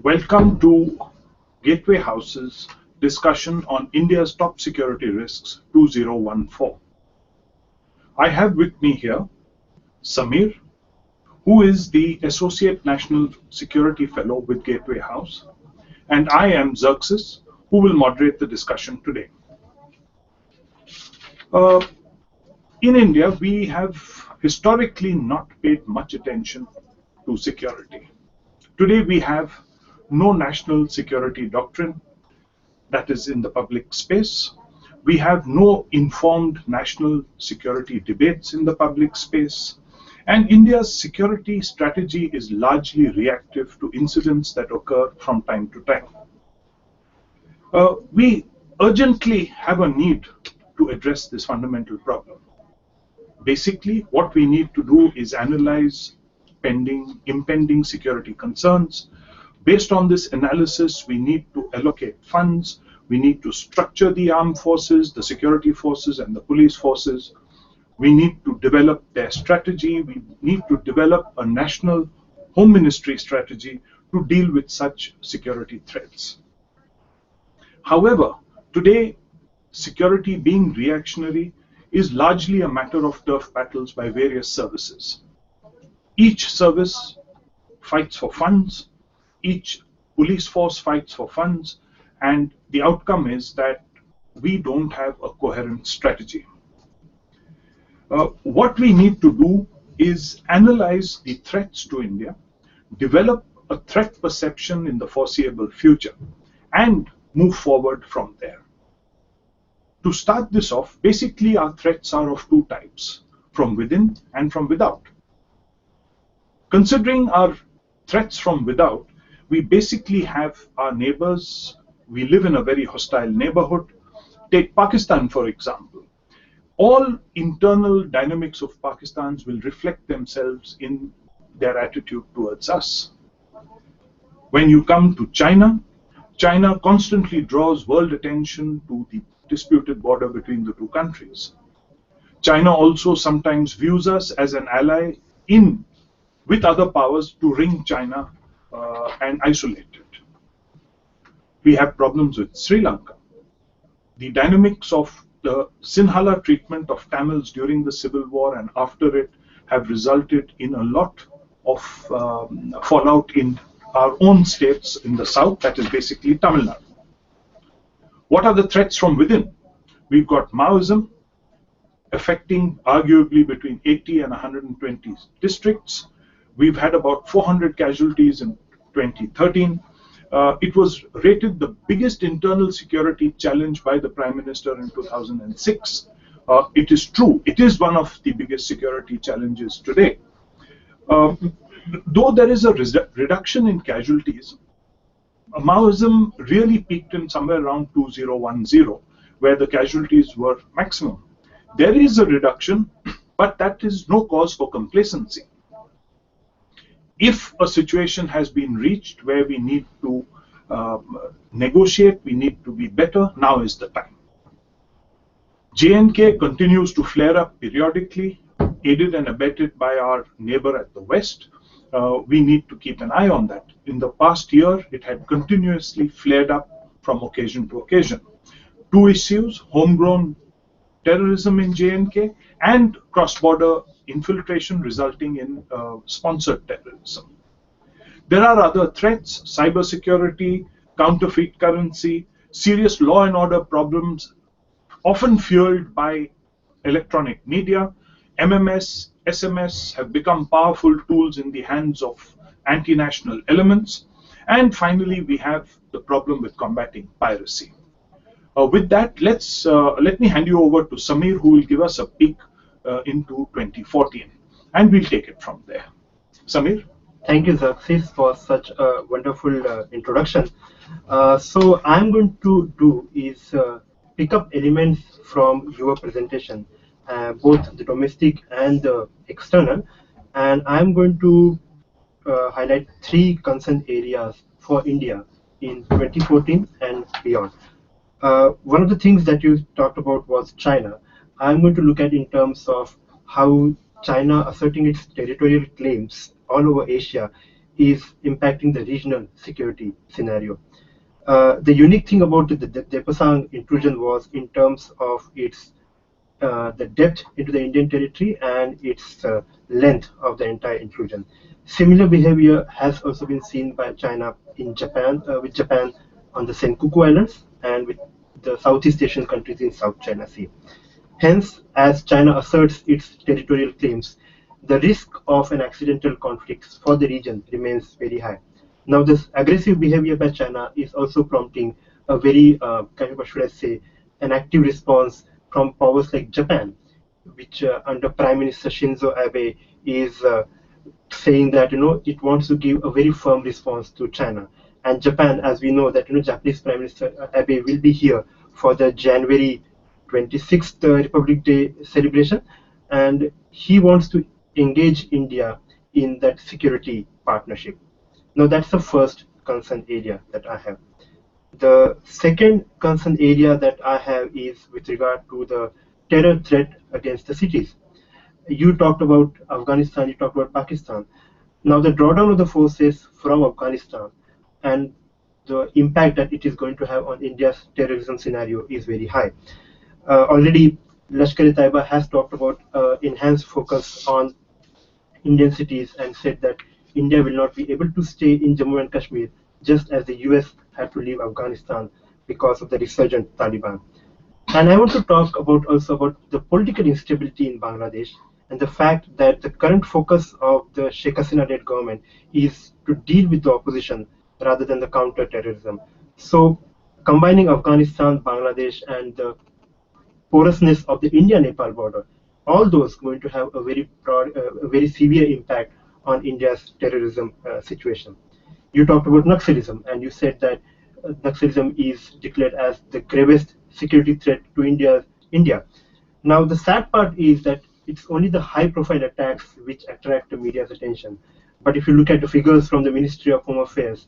Welcome to Gateway House's discussion on India's top security risks 2014. I have with me here Samir, who is the Associate National Security Fellow with Gateway House, and I am Xerxes, who will moderate the discussion today. In India, we have historically not paid much attention to security. Today, we have no national security doctrine that is in the public space. We have no informed national security debates in the public space. And India's security strategy is largely reactive to incidents that occur from time to time. We urgently have a need to address this fundamental problem. Basically, what we need to do is analyze impending security concerns. Based on this analysis, we need to allocate funds. We need to structure the armed forces, the security forces, and the police forces. We need to develop their strategy. We need to develop a national home ministry strategy to deal with such security threats. However, today, security being reactionary is largely a matter of turf battles by various services. Each service fights for funds, each police force fights for funds, and the outcome is that we don't have a coherent strategy. What we need to do is analyze the threats to India, develop a threat perception in the foreseeable future, and move forward from there. To start this off, basically our threats are of two types, from within and from without. Considering our threats from without, we basically have our neighbors. We live in a very hostile neighborhood. Take Pakistan, for example. All internal dynamics of Pakistan will reflect themselves in their attitude towards us. When you come to China, China constantly draws world attention to the disputed border between the two countries. China also sometimes views us as an ally with other powers to wring China and isolate it. We have problems with Sri Lanka. The dynamics of the Sinhala treatment of Tamils during the civil war and after it have resulted in a lot of fallout in our own states in the south, that is basically Tamil Nadu. What are the threats from within? We've got Maoism affecting arguably between 80 and 120 districts. We've had about 400 casualties in 2013. It was rated the biggest internal security challenge by the Prime Minister in 2006. It is true, it is one of the biggest security challenges today. Though there is a reduction in casualties, Maoism really peaked in somewhere around 2010, where the casualties were maximum. There is a reduction, but that is no cause for complacency. If a situation has been reached where we need to negotiate, we need to be better, now is the time. J&K continues to flare up periodically, aided and abetted by our neighbor at the west. We need to keep an eye on that. In the past year, it had continuously flared up from occasion to occasion. Two issues: homegrown terrorism in J&K and cross-border infiltration resulting in sponsored terrorism. There are other threats: cybersecurity, counterfeit currency, serious law and order problems, often fueled by electronic media. MMS, SMS have become powerful tools in the hands of anti-national elements. And finally, we have the problem with combating piracy. With that, let me hand you over to Samir, who will give us a peek into 2014, and we'll take it from there. Samir? Thank you, Xerxes, for such a wonderful introduction. So I'm going to do is pick up elements from your presentation, both the domestic and the external, and I'm going to highlight three concern areas for India in 2014 and beyond. One of the things that you talked about was China. I'm going to look at in terms of how China asserting its territorial claims all over Asia is impacting the regional security scenario. The unique thing about the Depasang intrusion was in terms of its the depth into the Indian territory and its length of the entire intrusion. Similar behavior has also been seen by China in Japan, with Japan on the Senkaku Islands and with the Southeast Asian countries in South China Sea. Hence, as China asserts its territorial claims, the risk of an accidental conflict for the region remains very high. Now, this aggressive behavior by China is also prompting a very, kind of, what should I say, an active response from powers like Japan, which under Prime Minister Shinzo Abe is saying that it wants to give a very firm response to China. And Japan, as we know, that Japanese Prime Minister Abe will be here for the January 26th Republic Day celebration, and he wants to engage India in that security partnership. Now, that's the first concern area that I have. The second concern area that I have is with regard to the terror threat against the cities. You talked about Afghanistan, you talked about Pakistan. Now, the drawdown of the forces from Afghanistan and the impact that it is going to have on India's terrorism scenario is very high. Already, Lashkar-e-Taiba has talked about enhanced focus on Indian cities and said that India will not be able to stay in Jammu and Kashmir, just as the US had to leave Afghanistan because of the resurgent Taliban. And I want to talk about also about the political instability in Bangladesh and the fact that the current focus of the Sheikh Hasina-led government is to deal with the opposition rather than the counter-terrorism. So combining Afghanistan, Bangladesh, and the porousness of the India-Nepal border, all those going to have a very broad, a very severe impact on India's terrorism situation. You talked about Naxalism, and you said that Naxalism is declared as the gravest security threat to India. Now, the sad part is that it's only the high-profile attacks which attract the media's attention. But if you look at the figures from the Ministry of Home Affairs,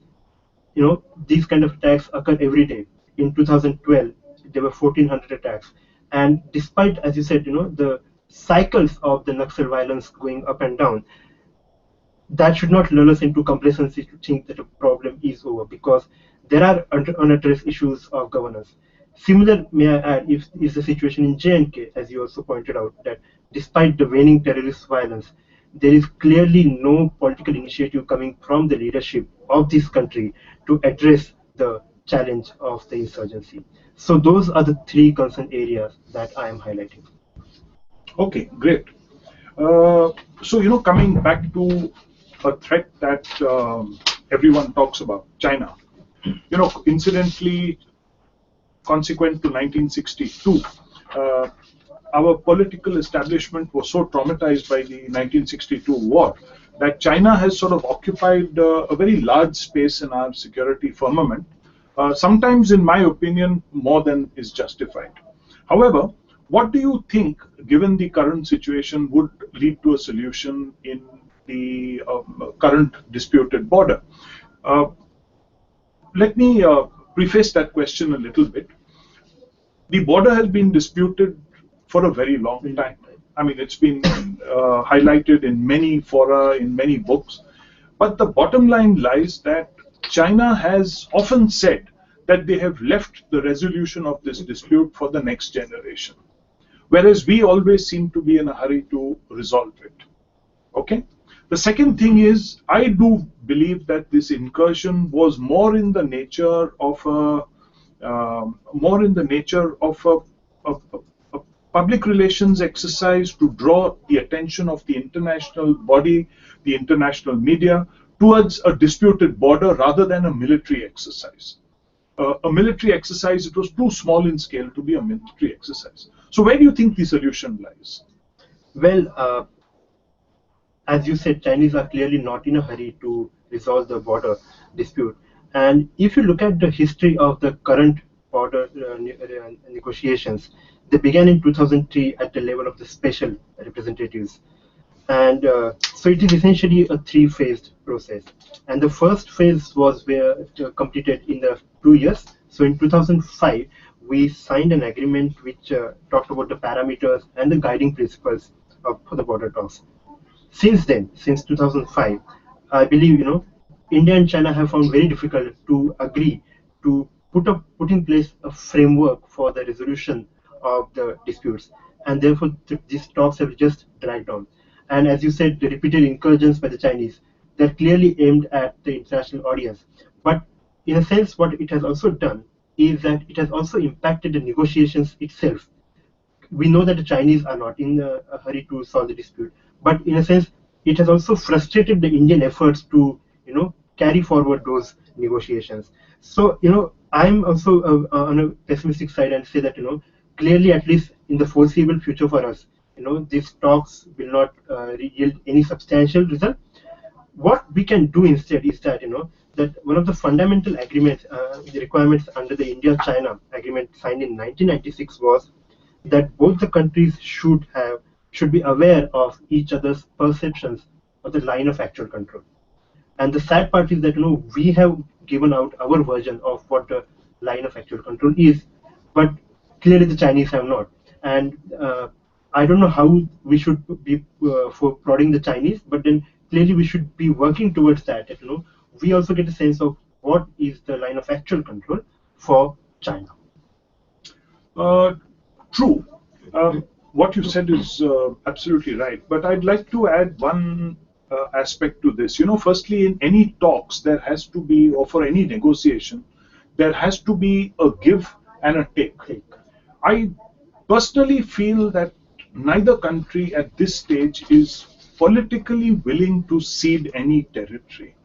these kind of attacks occur every day. In 2012, there were 1,400 attacks. And despite, as you said, the cycles of the Naxal violence going up and down, that should not lull us into complacency to think that the problem is over, because there are unaddressed issues of governance. Similar, may I add, is the situation in J&K, as you also pointed out, that despite the waning terrorist violence, there is clearly no political initiative coming from the leadership of this country to address the challenge of the insurgency. So those are the three concern areas that I am highlighting. Okay, great. So, coming back to a threat that everyone talks about, China. Incidentally, consequent to 1962, our political establishment was so traumatized by the 1962 war that China has sort of occupied a very large space in our security firmament, sometimes, in my opinion, more than is justified. However, what do you think, given the current situation, would lead to a solution in the current disputed border? Let me preface that question a little bit. The border has been disputed for a very long time. I mean, it's been highlighted in many fora, in many books. But the bottom line lies that China has often said that they have left the resolution of this dispute for the next generation, whereas we always seem to be in a hurry to resolve it. Okay? The second thing is, I do believe that this incursion was more in the nature of a public relations exercise to draw the attention of the international body, the international media, towards a disputed border rather than a military exercise. A military exercise, it was too small in scale to be a military exercise. So where do you think the solution lies? Well, as you said, Chinese are clearly not in a hurry to resolve the border dispute. And if you look at the history of the current border negotiations, they began in 2003 at the level of the special representatives. And so it is essentially a three-phased process. And the first phase was completed in the 2 years. So in 2005, we signed an agreement which talked about the parameters and the guiding principles for the border talks. Since then, since 2005, I believe India and China have found very difficult to agree to put in place a framework for the resolution of the disputes, and therefore these talks have just dragged on. And as you said, the repeated incursions by the Chinese, they're clearly aimed at the international audience. But in a sense, what it has also done is that it has also impacted the negotiations itself. We know that the Chinese are not in a hurry to solve the dispute, but in a sense, it has also frustrated the Indian efforts to, carry forward those negotiations. So, I'm also on a pessimistic side and say that, clearly, at least in the foreseeable future for us, these talks will not yield any substantial result. What we can do instead is that that one of the fundamental agreements, the requirements under the India-China agreement signed in 1996 was that both the countries should be aware of each other's perceptions of the line of actual control. And the sad part is that we have given out our version of what the line of actual control is, but clearly the Chinese have not. And I don't know how we should be for prodding the Chinese, but then clearly we should be working towards that. We also get a sense of what is the line of actual control for China. Uh, True. What you said is absolutely right. But I'd like to add one aspect to this. Firstly, in any talks, there has to be, or for any negotiation, there has to be a give and a take. I personally feel that neither country at this stage is politically willing to cede any territory.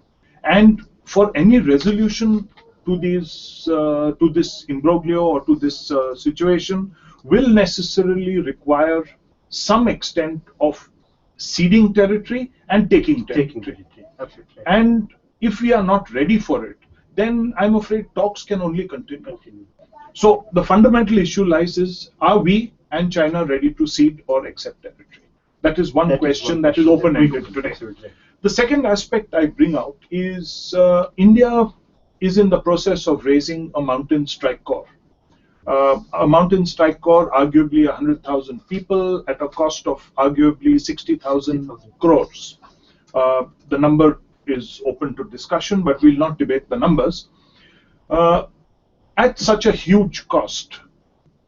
And for any resolution to this imbroglio or to this situation will necessarily require some extent of ceding territory and taking territory. Absolutely. And if we are not ready for it, then I'm afraid talks can only continue. So the fundamental issue lies is, are we and China ready to cede or accept territory? That is one question that is open-ended today. Absolutely. The second aspect I bring out is India is in the process of raising a mountain strike corps. A mountain strike corps, arguably 100,000 people at a cost of arguably 60,000 crores. The number is open to discussion, but we'll not debate the numbers. At such a huge cost,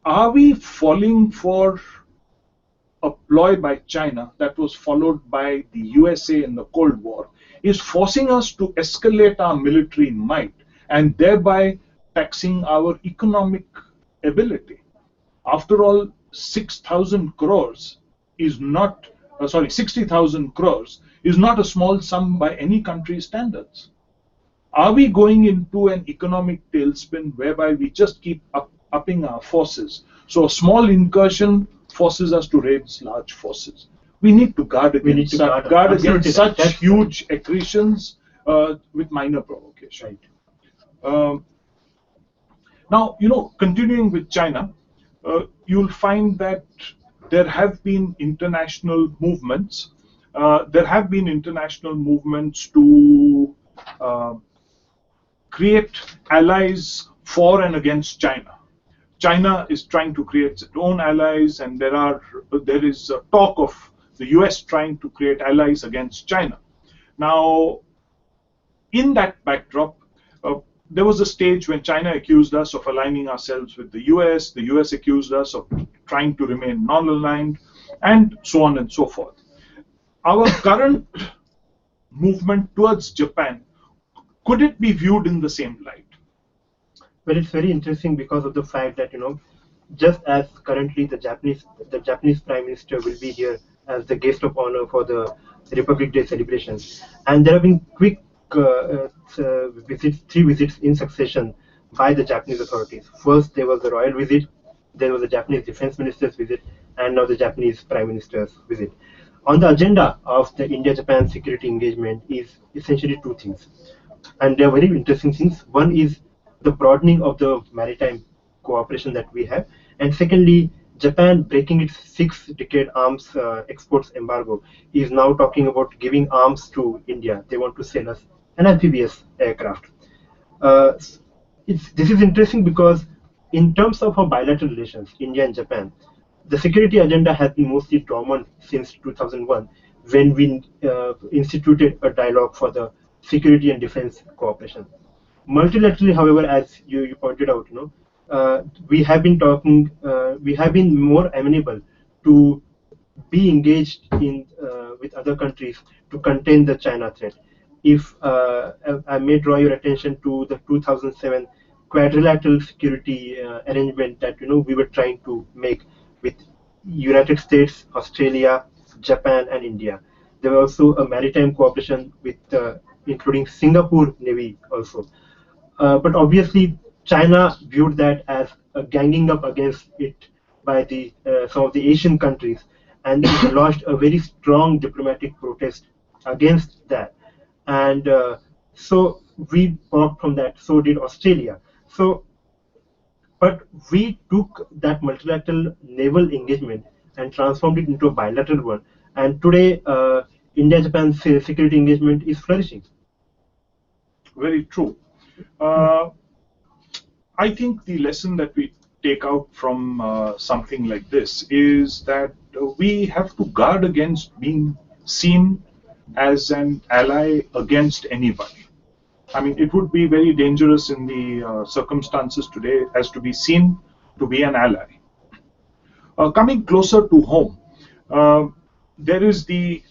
are we falling for a ploy by China that was followed by the USA in the Cold War, is forcing us to escalate our military might and thereby taxing our economic ability? After all, 6,000 crores is not, 60,000 crores is not a small sum by any country's standards. Are we going into an economic tailspin whereby we just keep upping our forces? So a small incursion forces us to raise large forces. We need to guard against such huge accretions with minor provocation. Right. Now, continuing with China, you'll find that there have been international movements. There have been international movements to create allies for and against China. China is trying to create its own allies, and there is a talk of the US trying to create allies against China. Now, in that backdrop, there was a stage when China accused us of aligning ourselves with the US accused us of trying to remain non-aligned, and so on and so forth. Our current movement towards Japan, could it be viewed in the same light? Well, it's very interesting because of the fact that just as currently the Japanese Prime Minister will be here as the guest of honor for the Republic Day celebrations, and there have been quick three visits in succession by the Japanese authorities. First, there was the royal visit, there was the Japanese Defense Minister's visit, and now the Japanese Prime Minister's visit. On the agenda of the India-Japan security engagement is essentially two things, and they are very interesting things. One is the broadening of the maritime cooperation that we have, and secondly, Japan breaking its 6-decade arms exports embargo is now talking about giving arms to India. They want to sell us an amphibious aircraft. This is interesting because in terms of our bilateral relations, India and Japan, the security agenda has been mostly dormant since 2001, when we instituted a dialogue for the security and defense cooperation. Multilaterally, however, as you pointed out, we have been we have been more amenable to be engaged in with other countries to contain the China threat. If I may draw your attention to the 2007 quadrilateral security arrangement that we were trying to make with United States, Australia, Japan, and India. There was also a maritime cooperation with including Singapore Navy also. But obviously, China viewed that as a ganging up against it by the some of the Asian countries, and it launched a very strong diplomatic protest against that. And so we walked from that. So did Australia. So, but we took that multilateral naval engagement and transformed it into a bilateral one. And today, India-Japan security engagement is flourishing. Very true. Uh, I think the lesson that we take out from something like this is that we have to guard against being seen as an ally against anybody. I mean, it would be very dangerous in the circumstances today as to be seen to be an ally. Coming closer to home, uh, there is the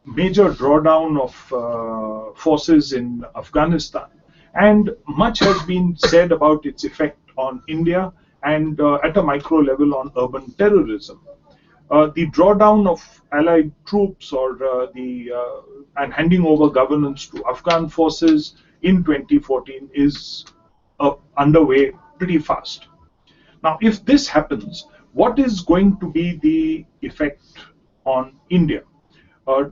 major drawdown of forces in Afghanistan, and much has been said about its effect on India and at a micro level on urban terrorism. The drawdown of allied troops or and handing over governance to Afghan forces in 2014 is underway pretty fast. Now, if this happens, what is going to be the effect on India? Uh,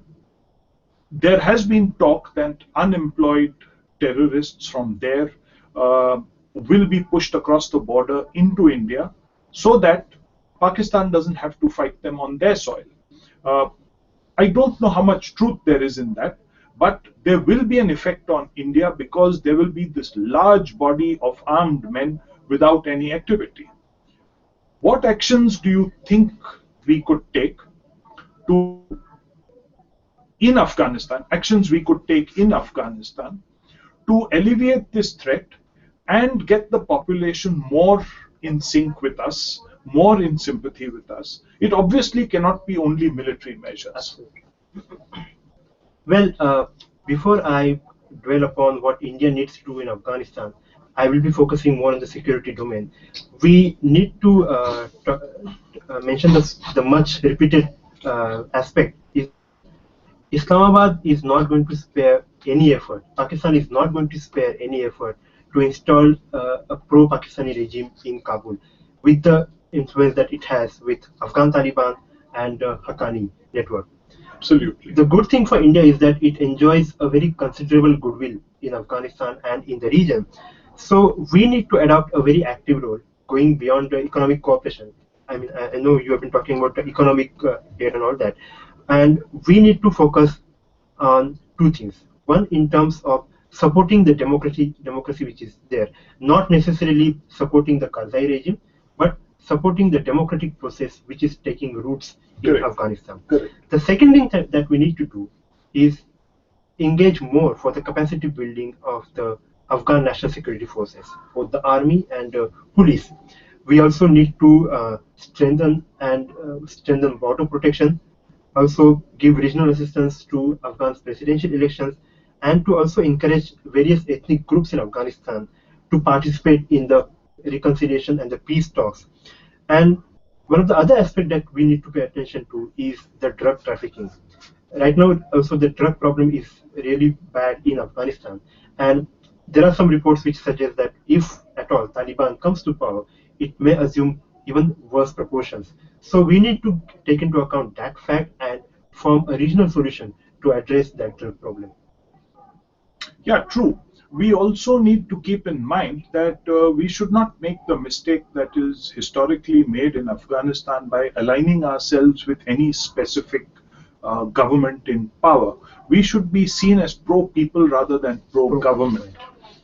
there has been talk that unemployed terrorists from there will be pushed across the border into India so that Pakistan doesn't have to fight them on their soil. Uh, I don't know how much truth there is in that, but there will be an effect on India because there will be this large body of armed men without any activity. What actions do you think we could take to in Afghanistan, actions we could take in Afghanistan to alleviate this threat and get the population more in sync with us, more in sympathy with us? It obviously cannot be only military measures. Absolutely. Well, before I dwell upon what India needs to do in Afghanistan, I will be focusing more on the security domain. We need to mention the much repeated aspect is Islamabad is not going to spare any effort. Pakistan is not going to spare any effort to install a pro-Pakistani regime in Kabul with the influence that it has with Afghan Taliban and Haqqani network. Absolutely. The good thing for India is that it enjoys a very considerable goodwill in Afghanistan and in the region. So we need to adopt a very active role going beyond the economic cooperation. I mean, I know you have been talking about the economic aid and all that. And we need to focus on two things. One, in terms of supporting the democracy which is there, not necessarily supporting the Karzai regime, but supporting the democratic process which is taking roots in Correct. Afghanistan. Correct. The second thing that we need to do is engage more for the capacity building of the Afghan National Security Forces, both the army and police. We also need to strengthen border protection, also give regional assistance to Afghan's presidential elections, and to also encourage various ethnic groups in Afghanistan to participate in the reconciliation and the peace talks. And one of the other aspects that we need to pay attention to is the drug trafficking. Right now, also the drug problem is really bad in Afghanistan, and there are some reports which suggest that if at all Taliban comes to power, it may assume even worse proportions. So we need to take into account that fact and form a regional solution to address that drug problem. Yeah, true. We also need to keep in mind that we should not make the mistake that is historically made in Afghanistan by aligning ourselves with any specific government in power. We should be seen as pro-people rather than pro-government.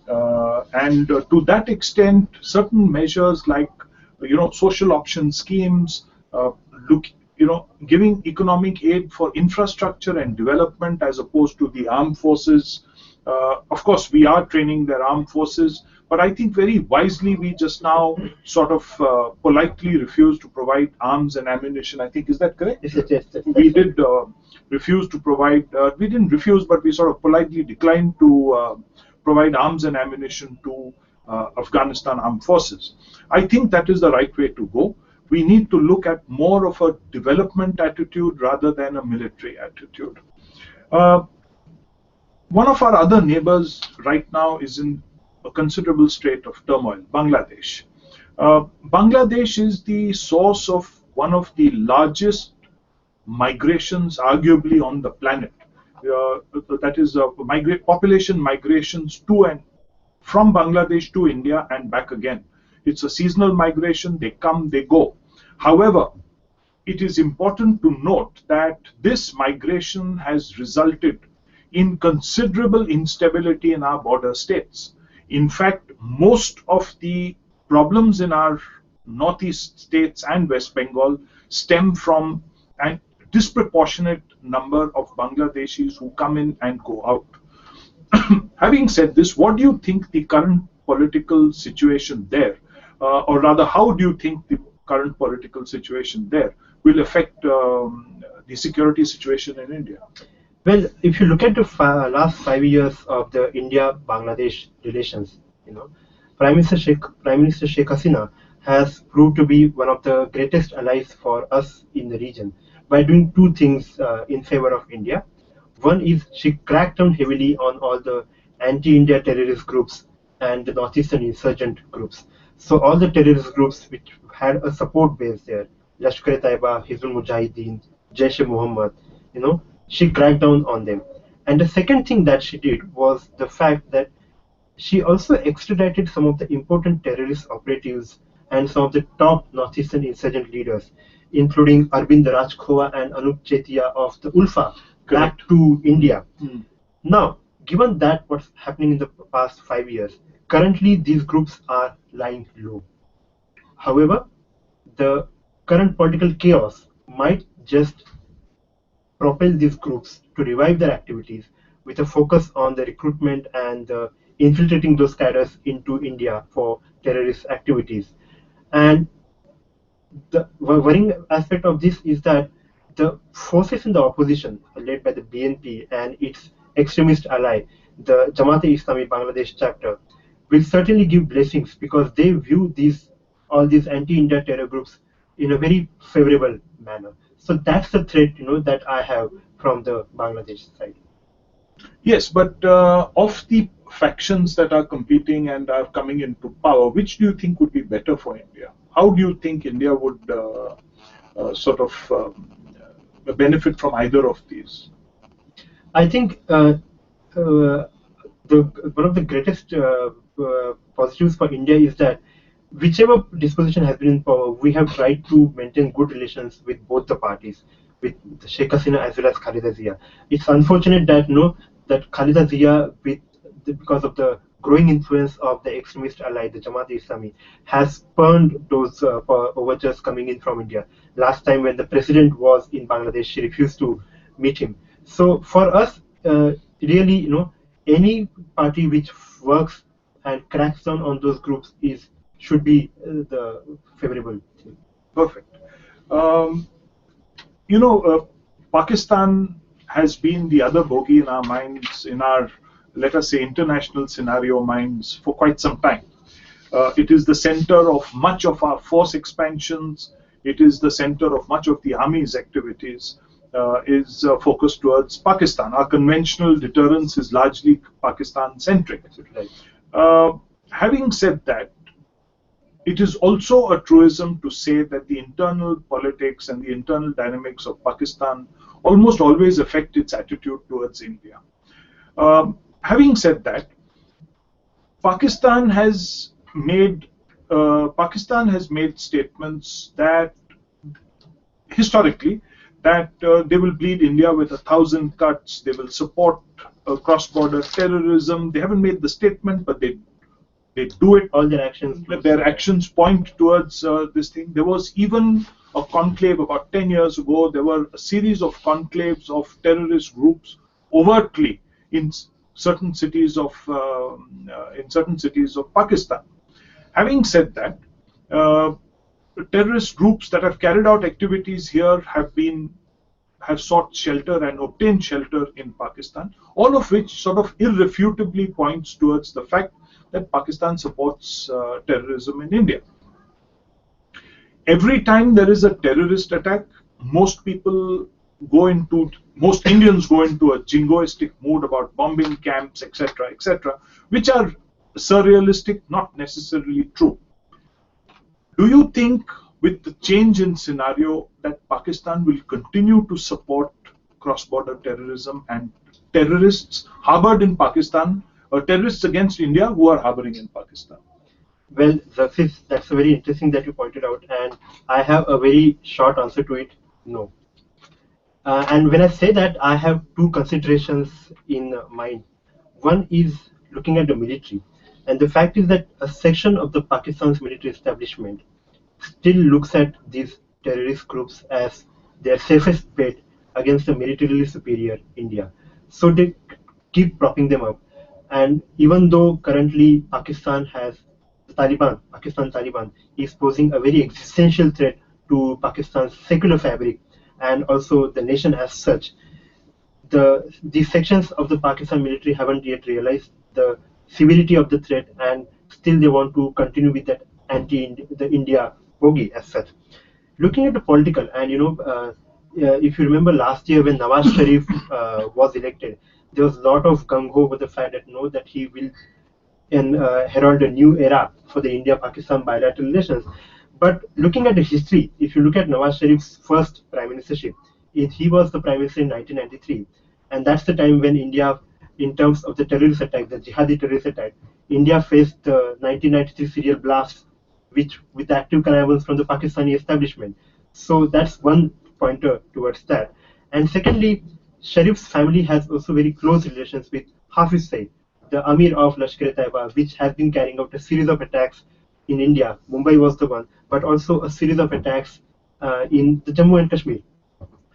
And to that extent, certain measures like social option schemes, look, giving economic aid for infrastructure and development as opposed to the armed forces, Of course, we are training their armed forces, but I think very wisely we just now sort of politely refuse to provide arms and ammunition. I think, is that correct? Yes, We did refuse to provide, we didn't refuse, but we sort of politely declined to provide arms and ammunition to Afghanistan armed forces. I think that is the right way to go. We need to look at more of a development attitude rather than a military attitude. Uh, One of our other neighbors right now is in a considerable state of turmoil, Bangladesh. Bangladesh is the source of one of the largest migrations, arguably, on the planet. That is, population migrations to and from Bangladesh to India and back again. It's a seasonal migration, they come, they go. However, it is important to note that this migration has resulted in considerable instability in our border states. In fact, most of the problems in our northeast states and West Bengal stem from a disproportionate number of Bangladeshis who come in and go out. Having said this, what do you think the current political situation there, or rather, how do you think the current political situation there will affect the security situation in India? Well, if you look at the last 5 years of the India-Bangladesh relations, Prime Minister Sheikh Hasina has proved to be one of the greatest allies for us in the region by doing two things in favor of India. One is she cracked down heavily on all the anti-India terrorist groups and the northeastern insurgent groups. So all the terrorist groups which had a support base there, Lashkar-e-Taiba, Hizbul Mujahideen, Jaish-e-Mohammed, she cracked down on them. And the second thing that she did was the fact that she also extradited some of the important terrorist operatives and some of the top northeastern insurgent leaders, including Arvind Rajkhowa and Anup Chetia of the ULFA, back to India. Now, given that what's happening in the past 5 years, currently these groups are lying low. However, the current political chaos might just propel these groups to revive their activities with a focus on the recruitment and infiltrating those cadres into India for terrorist activities. And the worrying aspect of this is that the forces in the opposition, led by the BNP and its extremist ally, the Jamaat-e-Islami Bangladesh chapter, will certainly give blessings because they view all these anti-India terror groups in a very favorable manner. So that's the threat, that I have from the Bangladesh side. Yes, but of the factions that are competing and are coming into power, which do you think would be better for India? How do you think India would sort of benefit from either of these? I think one of the greatest positives for India is that whichever disposition has been in power, we have tried to maintain good relations with both the parties, with Sheikh Hasina as well as Khalida Zia. It's unfortunate that that Khalida Zia, because of the growing influence of the extremist ally, the Jamaat-e-Islami, has spurned those overtures coming in from India. Last time when the president was in Bangladesh, she refused to meet him. So for us, really, any party which works and cracks down on those groups should be the favorable thing. Perfect. Pakistan has been the other bogey in our minds, in our, let us say, international scenario minds for quite some time. It is the center of much of our force expansions. It is the center of much of the army's activities. Is focused towards Pakistan. Our conventional deterrence is largely Pakistan-centric. Having said that, it is also a truism to say that the internal politics and the internal dynamics of Pakistan almost always affect its attitude towards India. Having said that, Pakistan has made statements that historically that they will bleed India with 1,000 cuts. They will support cross-border terrorism. They haven't made the statement, but they do it. All their actions point towards this thing. There was even a conclave about 10 years ago. There were a series of conclaves of terrorist groups overtly certain cities of in certain cities of Pakistan. Having said that, uh, terrorist groups that have carried out activities here have sought shelter and obtained shelter in Pakistan, all of which sort of irrefutably points towards the fact that Pakistan supports terrorism in India. Every time there is a terrorist attack, most Indians go into a jingoistic mood about bombing camps, etc., etc., which are surrealistic, not necessarily true. Do you think, with the change in scenario, that Pakistan will continue to support cross-border terrorism and terrorists harbored in Pakistan, or terrorists against India who are harboring in Pakistan? Well, that's very interesting that you pointed out, and I have a very short answer to it. No. And when I say that, I have two considerations in mind. One is looking at the military, and the fact is that a section of the Pakistan's military establishment still looks at these terrorist groups as their safest bet against a militarily superior India. So they keep propping them up. And even though currently Pakistan Taliban is posing a very existential threat to Pakistan's secular fabric and also the nation as such, these sections of the Pakistan military haven't yet realized the severity of the threat, and still they want to continue with that the India bogey as such. Looking at the political, and if you remember last year when Nawaz Sharif was elected, there was a lot of gung ho over the fact that that he will herald a new era for the India-Pakistan bilateral relations. But looking at the history, if you look at Nawaz Sharif's first prime ministership, he was the prime minister in 1993, and that's the time when India, in terms of the terrorist attack, the jihadi terrorist attack, India faced the 1993 serial blasts, which with active connivance from the Pakistani establishment. So that's one pointer towards that. And secondly, Sharif's family has also very close relations with Hafiz Saeed, the Amir of Lashkar-e-Taiba, which has been carrying out a series of attacks in India. Mumbai was the one, but also a series of attacks in the Jammu and Kashmir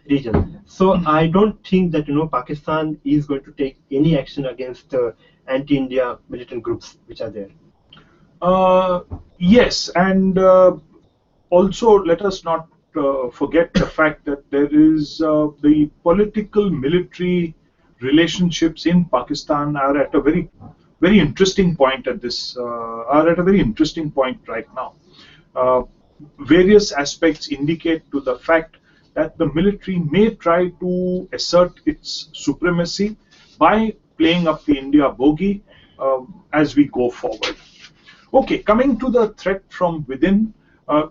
region. So I don't think that Pakistan is going to take any action against the anti-India militant groups which are there. Yes, and also let us not forget the fact that there is the political military relationships in Pakistan are at a very interesting point are at a very interesting point right now. Uh, Various aspects indicate to the fact that the military may try to assert its supremacy by playing up the India bogey as we go forward. Okay, coming to the threat from within,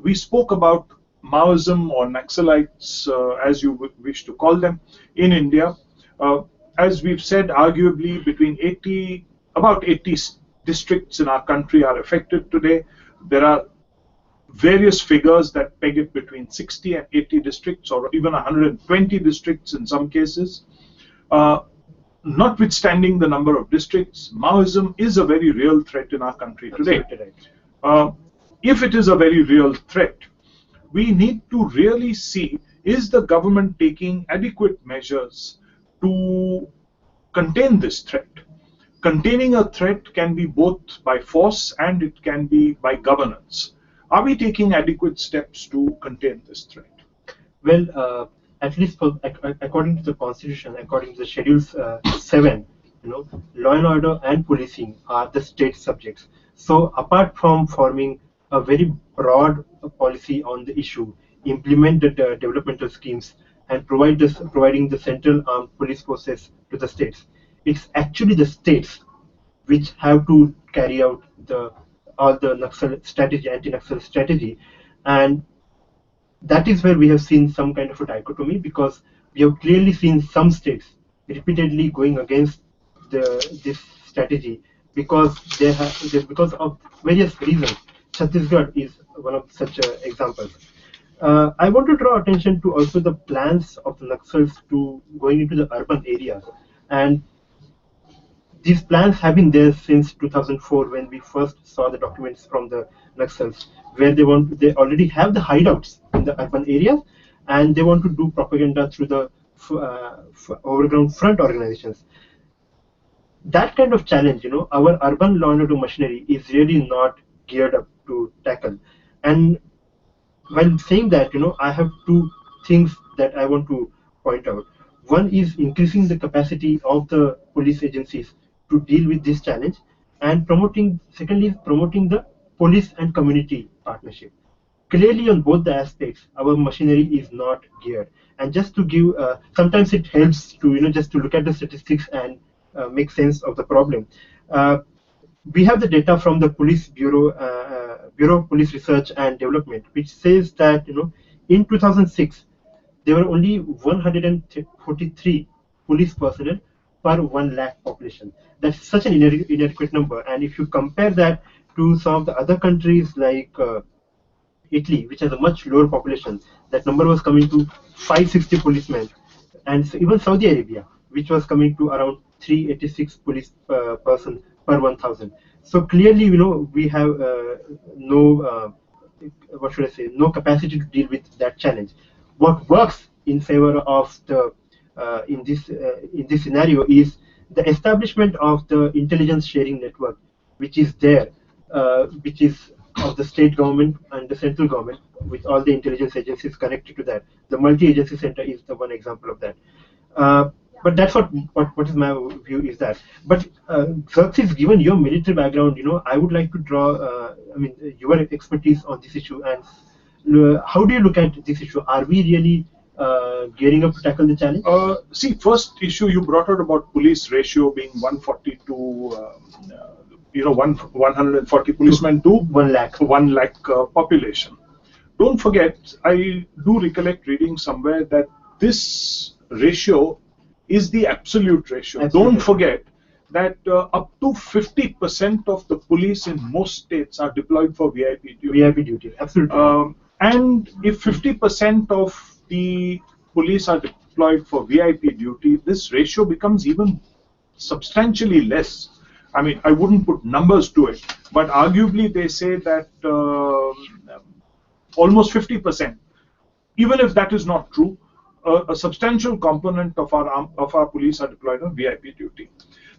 we spoke about Maoism or Naxalites, as you wish to call them, in India. As we've said, arguably about 80 districts in our country are affected today. There are various figures that peg it between 60 and 80 districts, or even 120 districts in some cases. Notwithstanding the number of districts, Maoism is a very real threat in our country today. If it is a very real threat, we need to really see, is the government taking adequate measures to contain this threat? Containing a threat can be both by force and it can be by governance. Are we taking adequate steps to contain this threat? Well, at least according to the Constitution, according to the Schedule 7, law and order and policing are the state subjects. So apart from forming a very broad policy on the issue, implement the developmental schemes, and providing the central armed police forces to the states, it's actually the states which have to carry out all the Naxal strategy, anti-Naxal strategy, and that is where we have seen some kind of a dichotomy, because we have clearly seen some states repeatedly going against this strategy because because of various reasons. Chhattisgarh is one of such examples. I want to draw attention to also the plans of the Naxals to going into the urban areas, and these plans have been there since 2004 when we first saw the documents from the Naxals, where they already have the hideouts in the urban areas, and they want to do propaganda through the overground front organizations. that kind of challenge, our urban law and order machinery is really not geared up to tackle. And while saying that, I have two things that I want to point out. One is increasing the capacity of the police agencies to deal with this challenge, and secondly, promoting the police and community partnership. Clearly, on both the aspects, our machinery is not geared. And just to give, sometimes it helps to, just to look at the statistics and make sense of the problem. Uh, we have the data from the Police Bureau, Bureau of Police Research and Development, which says that in 2006 there were only 143 police personnel per 1 lakh population. That's such an inadequate number. And if you compare that to some of the other countries like Italy, which has a much lower population, that number was coming to 560 policemen, and so even Saudi Arabia, which was coming to around 386 police person per 1,000. So clearly, we have no, what should I say, no capacity to deal with that challenge. What works in favor of the in this scenario is the establishment of the intelligence sharing network, which is there, which is of the state government and the central government, with all the intelligence agencies connected to that. The multi-agency center is the one example of that. But that's what is my view is that. But Xerxes, given your military background, I would like to draw, your expertise on this issue, and how do you look at this issue? Are we really gearing up to tackle the challenge? See, first issue you brought out about police ratio being 140 to 140 policemen to 1 lakh. 1 lakh population. Don't forget, I do recollect reading somewhere that this ratio is the absolute ratio. Absolutely. Don't forget that up to 50% of the police in most states are deployed for VIP duty. VIP duty, absolutely. And if 50% of the police are deployed for VIP duty, this ratio becomes even substantially less. I mean, I wouldn't put numbers to it, but arguably they say that almost 50%. Even if that is not true, a substantial component of our police are deployed on VIP duty.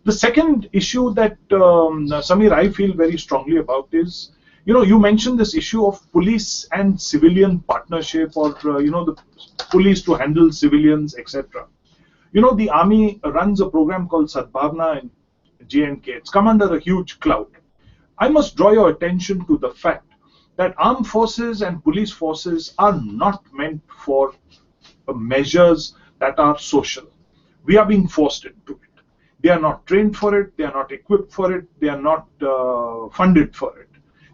The second issue that Samir, I feel very strongly about is, you mentioned this issue of police and civilian partnership, or the police to handle civilians, etc. The army runs a program called Sadbhavna in J&K. It's come under a huge cloud. I must draw your attention to the fact that armed forces and police forces are not meant for measures that are social. We are being forced into it. They are not trained for it. They are not equipped for it. They are not funded for it.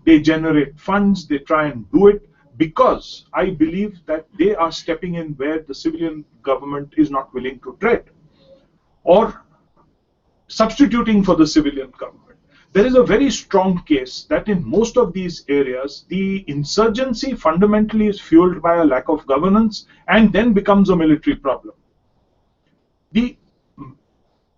They generate funds. They try and do it because I believe that they are stepping in where the civilian government is not willing to tread, or substituting for the civilian government. There is a very strong case that in most of these areas, the insurgency fundamentally is fueled by a lack of governance and then becomes a military problem. The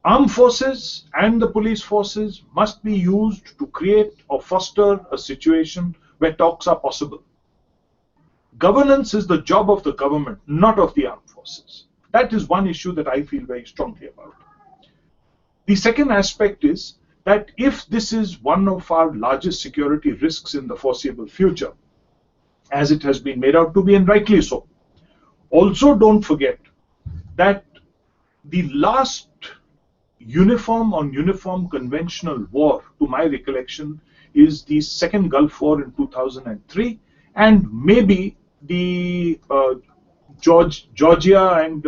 armed forces and the police forces must be used to create or foster a situation where talks are possible. Governance is the job of the government, not of the armed forces. That is one issue that I feel very strongly about. The second aspect is that if this is one of our largest security risks in the foreseeable future, as it has been made out to be, and rightly so, also don't forget that the last uniform on uniform conventional war, to my recollection, is the Second Gulf War in 2003, and maybe the Georgia and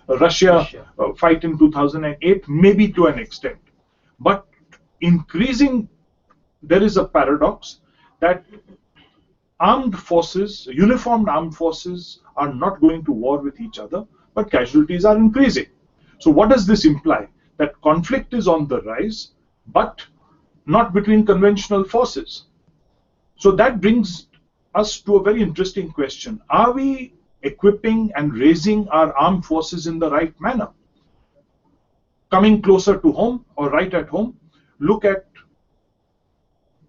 Russia fight in 2008, maybe to an extent. But increasing, there is a paradox that armed forces, uniformed armed forces, are not going to war with each other, but casualties are increasing. So what does this imply? That conflict is on the rise, but not between conventional forces. So that brings us to a very interesting question. Are we equipping and raising our armed forces in the right manner? Coming closer to home or right at home, look at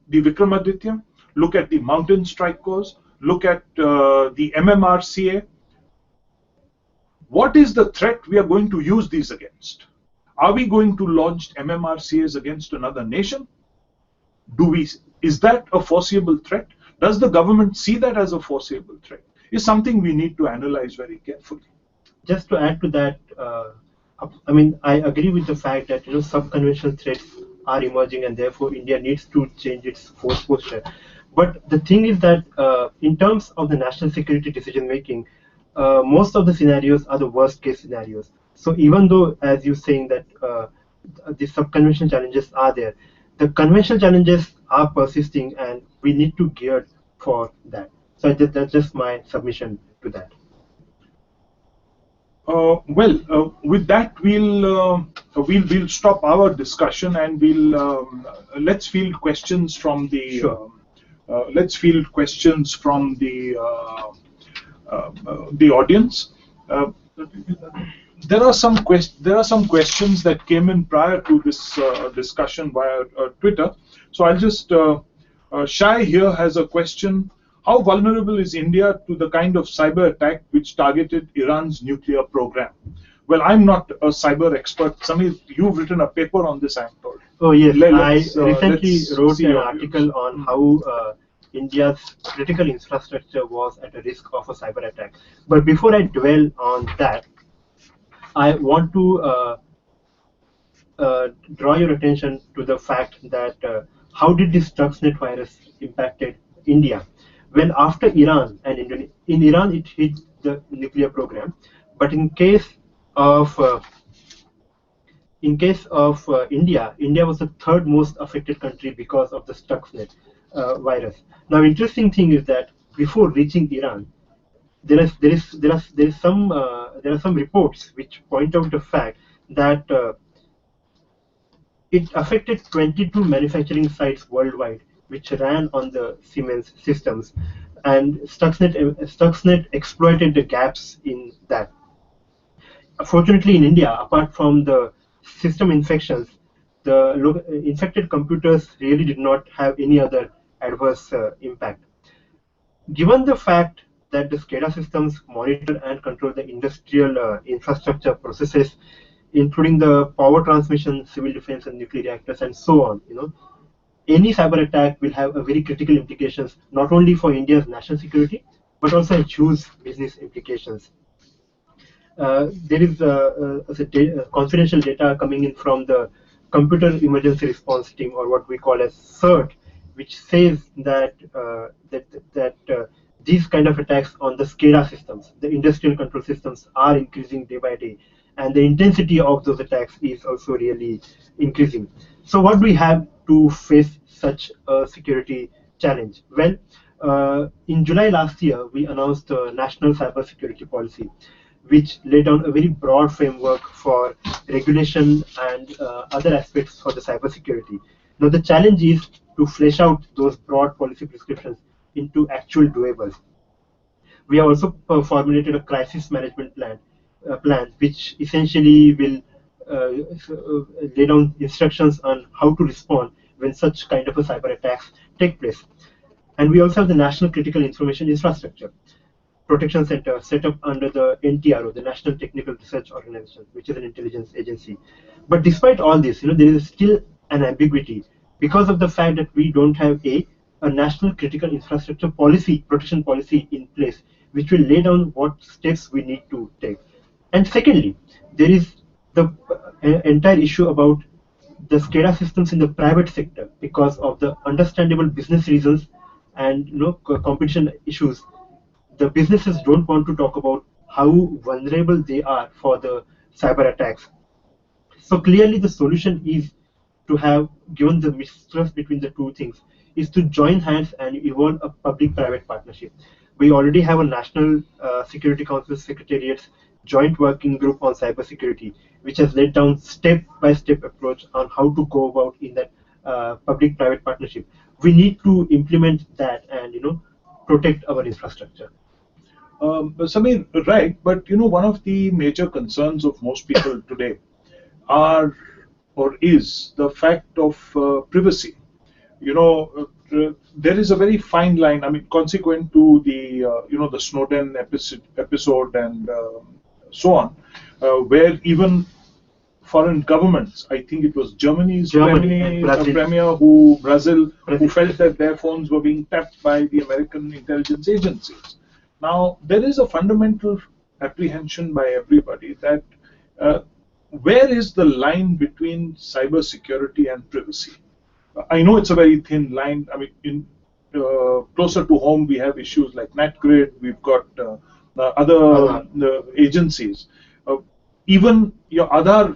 the Vikramaditya, look at the Mountain Strike Corps, look at the MMRCA. What is the threat we are going to use these against? Are we going to launch MMRCAs against another nation? Is that a foreseeable threat? Does the government see that as a foreseeable threat? Is something we need to analyze very carefully. Just to add to that, I mean, I agree with the fact that sub-conventional threats are emerging, and therefore India needs to change its force posture. But the thing is that, in terms of the national security decision making, most of the scenarios are the worst case scenarios. So even though, as you're saying, that the sub-conventional challenges are there, the conventional challenges are persisting, and we need to gear for that. So that's just my submission to that. With that, we'll stop our discussion, and let's field questions from the Sure. the audience. There are some questions that came in prior to this discussion via Twitter. So I'll just Shai here has a question. How vulnerable is India to the kind of cyber attack which targeted Iran's nuclear program? Well, I'm not a cyber expert. Samir, you've written a paper on this, I'm told. Oh yes, I recently let's wrote see an your article views. on how India's critical infrastructure was at a risk of a cyber attack. But before I dwell on that, I want to draw your attention to the fact that how did this Stuxnet virus impacted India? Well, after Iran and Indonesia, in Iran it hit the nuclear program, but in case of India, India was the third most affected country because of the Stuxnet virus. Now, interesting thing is that before reaching Iran, there are some reports which point out the fact that it affected 22 manufacturing sites worldwide, which ran on the Siemens systems, and Stuxnet exploited the gaps in that. Fortunately, in India, apart from the system infections, the infected computers really did not have any other adverse impact. Given the fact that the SCADA systems monitor and control the industrial infrastructure processes, including the power transmission, civil defense, and nuclear reactors, and so on, any cyber attack will have a very critical implications not only for India's national security but also huge business implications. There is confidential data coming in from the Computer Emergency Response Team, or what we call as CERT, which says that these kind of attacks on the SCADA systems, the industrial control systems, are increasing day by day, and the intensity of those attacks is also really increasing. So, what do we have to face such a security challenge? Well, in July last year, we announced a national cybersecurity policy, which laid down a very broad framework for regulation and other aspects for the cybersecurity. Now, the challenge is to flesh out those broad policy prescriptions into actual doables. We have also formulated a crisis management plan which essentially will lay down instructions on how to respond when such kind of a cyber attacks take place. And we also have the National Critical Information Infrastructure Protection Center set up under the NTRO, the National Technical Research Organization, which is an intelligence agency. But despite all this, there is still an ambiguity because of the fact that we don't have a national critical infrastructure policy, protection policy in place, which will lay down what steps we need to take. And secondly, there is the entire issue about the SCADA systems in the private sector because of the understandable business reasons and competition issues. The businesses don't want to talk about how vulnerable they are for the cyber attacks. So clearly the solution is to have, given the mistrust between the two things, is to join hands and evolve a public-private partnership. We already have a National Security Council Secretariat's joint working group on cybersecurity, which has laid down step-by-step approach on how to go about in that public-private partnership. We need to implement that and protect our infrastructure. Samir, right, but one of the major concerns of most people today is the fact of privacy. There is a very fine line. I mean, consequent to the Snowden episode and so on, where even foreign governments. I think it was Germany's Germany and Brazil. Brazil, who Brazil. felt that their phones were being tapped by the American intelligence agencies. Now, there is a fundamental apprehension by everybody that uh, where is the line between cybersecurity and privacy? I know it's a very thin line. I mean, in closer to home, we have issues like NatGrid. We've got other agencies. Uh, Even your Aadhaar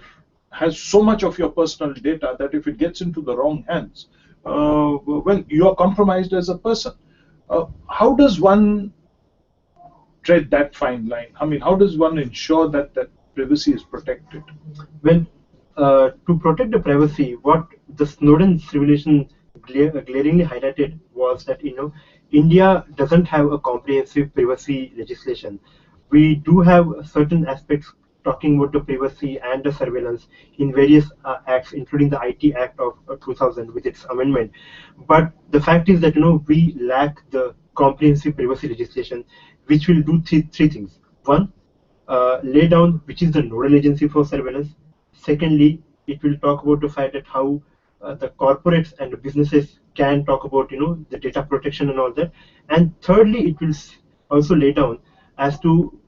has so much of your personal data that if it gets into the wrong hands, well, you are compromised as a person. How does one tread that fine line? I mean, how does one ensure that that privacy is protected? Well, to protect the privacy, what the Snowden's revelation glaringly highlighted was that India doesn't have a comprehensive privacy legislation. We do have certain aspects talking about the privacy and the surveillance in various acts, including the IT Act of 2000 with its amendment. But the fact is that we lack the comprehensive privacy legislation, which will do three things. One, lay down which is the nodal agency for surveillance. Secondly, it will talk about the fact that how the corporates and the businesses can talk about the data protection and all that. And thirdly, it will also lay down as to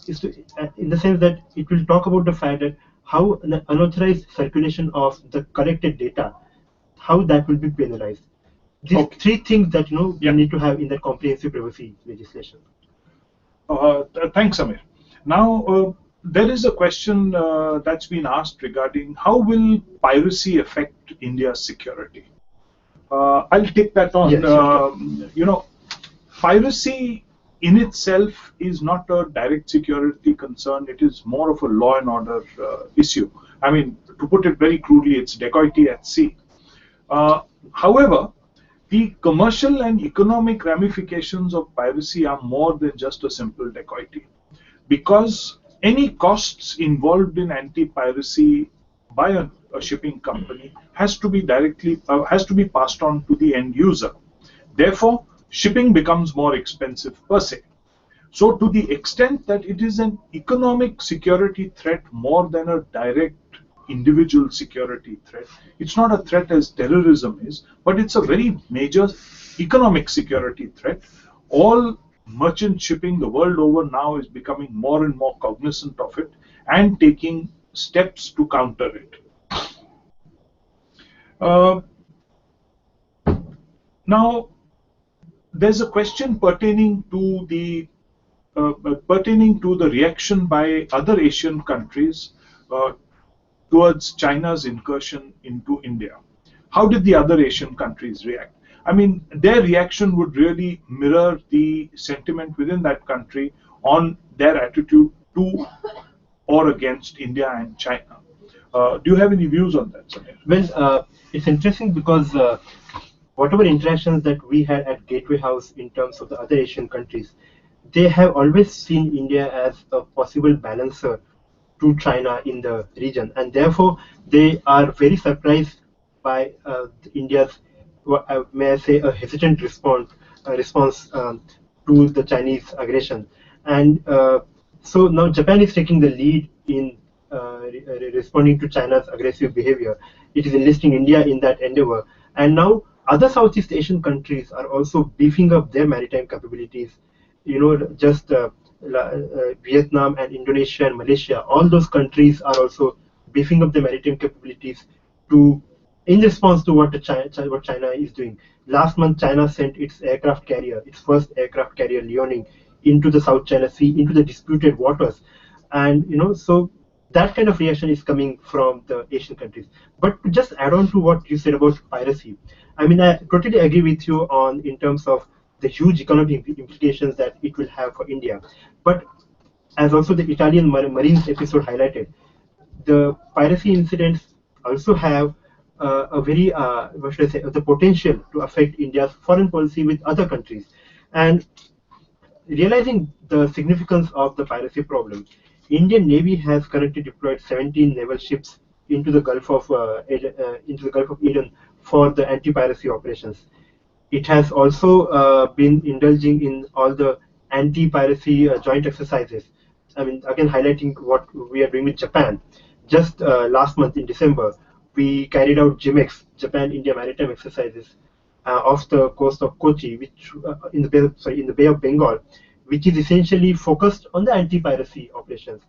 in the sense that it will talk about the fact that how the unauthorized circulation of the collected data, how that will be penalized. These three things that we need to have in the comprehensive privacy legislation. Thanks, Amir. Now, there is a question that's been asked regarding how will piracy affect India's security? I'll take that on. Yes, Piracy in itself is not a direct security concern. It is more of a law and order issue. I mean, to put it very crudely, it's dacoity at sea. However, the commercial and economic ramifications of piracy are more than just a simple dacoity, because any costs involved in anti-piracy by a shipping company has to be passed on to the end user. Therefore, shipping becomes more expensive per se. So, to the extent that it is an economic security threat more than a direct individual security threat, it's not a threat as terrorism is, but it's a very major economic security threat. All merchant shipping the world over now is becoming more and more cognizant of it and taking steps to counter it. Now, there's a question pertaining to the reaction by other Asian countries towards China's incursion into India. How did the other Asian countries react? I mean, their reaction would really mirror the sentiment within that country on their attitude to or against India and China. Do you have any views on that, Samir? Well, it's interesting because whatever interactions that we had at Gateway House in terms of the other Asian countries, they have always seen India as a possible balancer to China in the region, and therefore they are very surprised by India's, may I say, a hesitant response to the Chinese aggression. And so now Japan is taking the lead in responding to China's aggressive behavior. It is enlisting India in that endeavor, and now other Southeast Asian countries are also beefing up their maritime capabilities. Just Vietnam and Indonesia and Malaysia, all those countries are also beefing up their maritime capabilities in response to what China is doing. Last month, China sent its first aircraft carrier, Liaoning, into the South China Sea, into the disputed waters, and so that kind of reaction is coming from the Asian countries. But to just add on to what you said about piracy, I mean, I totally agree with you in terms of the huge economic implications that it will have for India. But as also the Italian Marines episode highlighted, the piracy incidents also have a very, what should I say, the potential to affect India's foreign policy with other countries. And realizing the significance of the piracy problem, Indian Navy has currently deployed 17 naval ships into the Gulf of Eden for the anti-piracy operations. It has also been indulging in all the anti-piracy joint exercises. I mean, again, highlighting what we are doing with Japan. just last month in December, we carried out JIMEX, Japan-India Maritime Exercises, off the coast of Kochi, which in the Bay of Bengal, which is essentially focused on the anti-piracy operations.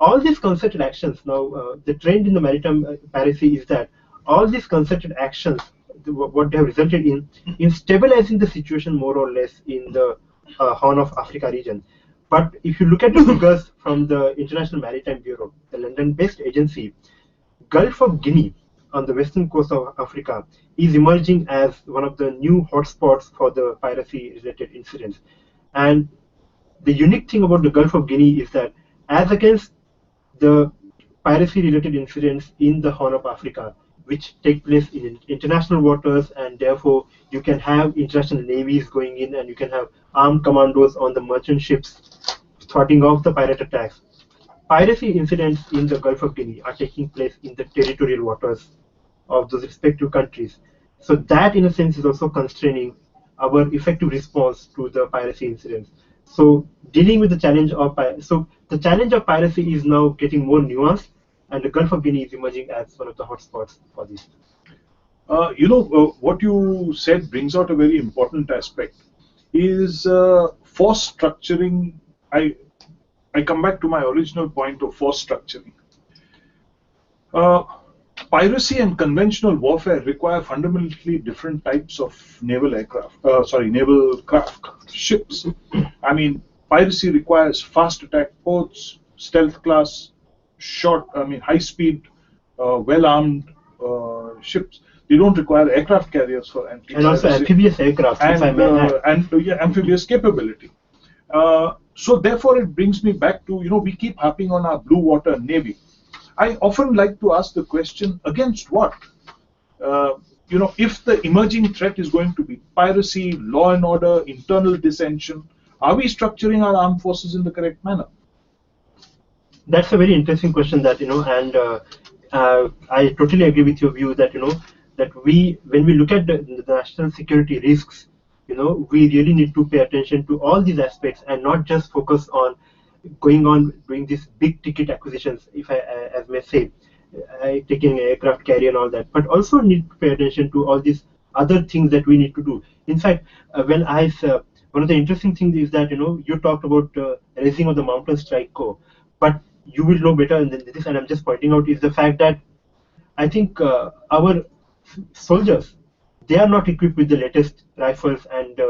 All these concerted actions now, the trend in the maritime piracy is that all these concerted actions, what they have resulted in stabilizing the situation more or less in the Horn of Africa region. But if you look at the figures from the International Maritime Bureau, the London-based agency, Gulf of Guinea on the western coast of Africa is emerging as one of the new hotspots for the piracy-related incidents. And the unique thing about the Gulf of Guinea is that, as against the piracy-related incidents in the Horn of Africa, which take place in international waters, and therefore you can have international navies going in, and you can have armed commandos on the merchant ships thwarting off the pirate attacks. Piracy incidents in the Gulf of Guinea are taking place in the territorial waters of those respective countries. So that, in a sense, is also constraining our effective response to the piracy incidents. So dealing with the challenge of the challenge of piracy is now getting more nuanced, and the Gulf of Guinea is emerging as one of the hotspots for this. What you said brings out a very important aspect. Is force structuring. I come back to my original point of force structuring. Uh, Piracy and conventional warfare require fundamentally different types of naval craft, ships. I mean, piracy requires fast attack boats, stealth class, high speed, well armed ships. They don't require aircraft carriers for anti-piracy. And also amphibious aircraft, if I may add. Amphibious capability. So therefore, it brings me back to, we keep harping on our blue water navy. I often like to ask the question, against what? If the emerging threat is going to be piracy, law and order, internal dissension, are we structuring our armed forces in the correct manner? That's a very interesting question. I totally agree with your view that when we look at the national security risks, we really need to pay attention to all these aspects and not just focus on doing these big ticket acquisitions, if I as may say, taking an aircraft carrier and all that, but also need to pay attention to all these other things that we need to do. In fact, one of the interesting things is that you talked about raising of the Mountain Strike Corps, but you will know better than this, and I'm just pointing out is the fact that I think our soldiers, they are not equipped with the latest rifles and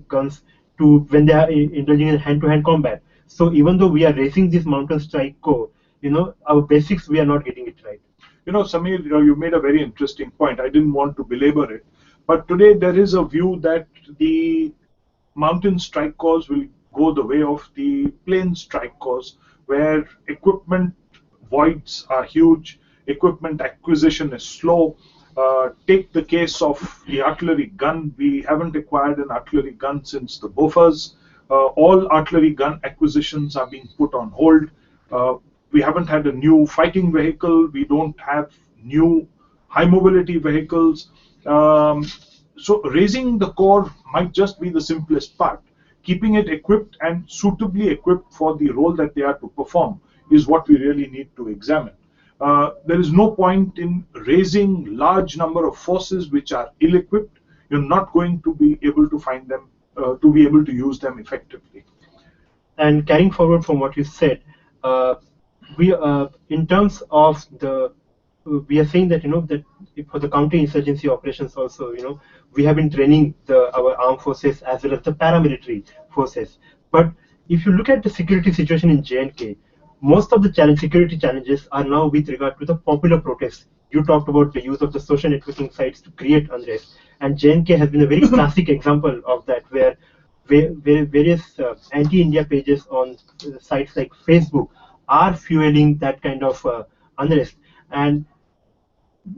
guns when they are indulging in hand-to-hand combat. So even though we are raising this Mountain Strike Corps, our basics, we are not getting it right. Samir, you made a very interesting point. I didn't want to belabor it, but today there is a view that the Mountain Strike Corps will go the way of the Plain Strike Corps, where equipment voids are huge, equipment acquisition is slow. Take the case of the artillery gun. We haven't acquired an artillery gun since the Bofors. All artillery gun acquisitions are being put on hold. We haven't had a new fighting vehicle. We don't have new high mobility vehicles. So raising the corps might just be the simplest part. Keeping it equipped and suitably equipped for the role that they are to perform is what we really need to examine. There is no point in raising large number of forces which are ill-equipped. You're not going to be able to find them, to be able to use them effectively. And carrying forward from what you said, we in terms of we are saying that that for the counter-insurgency operations also, we have been training our armed forces as well as the paramilitary forces. But if you look at the security situation in J&K, most of the security challenges are now with regard to the popular protests. You talked about the use of the social networking sites to create unrest, and J&K has been a very classic example of that, where various anti-India pages on sites like Facebook are fueling that kind of unrest. And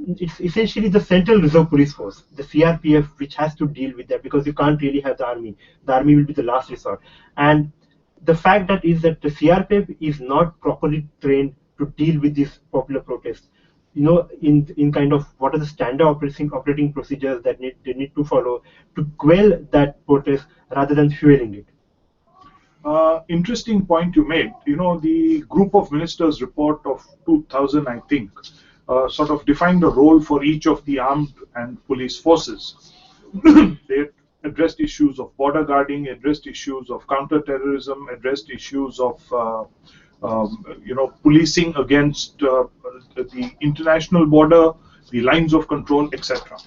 it's essentially the Central Reserve Police Force, the CRPF, which has to deal with that, because you can't really have the army. The army will be the last resort. And the fact that the CRPF is not properly trained to deal with these popular protests. In kind of what are the standard operating procedures that they need to follow to quell that protest rather than fueling it. Interesting point you made. You know, the group of ministers report of 2000, I think, sort of defined a role for each of the armed and police forces. They addressed issues of border guarding, addressed issues of counter-terrorism, addressed issues of policing against the international border, the lines of control, etc.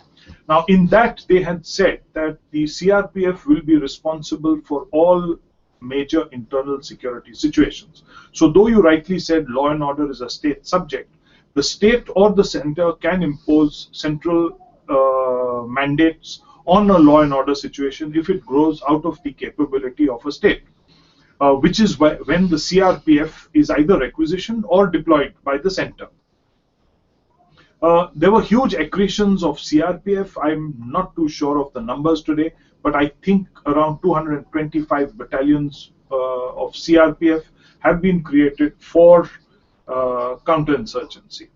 Now, in that, they had said that the CRPF will be responsible for all major internal security situations. So, though you rightly said law and order is a state subject, the state or the center can impose central mandates on a law and order situation if it grows out of the capability of a state, which is when the CRPF is either requisitioned or deployed by the center. There were huge accretions of CRPF. I'm not too sure of the numbers today, but I think around 225 battalions of CRPF have been created for counterinsurgency.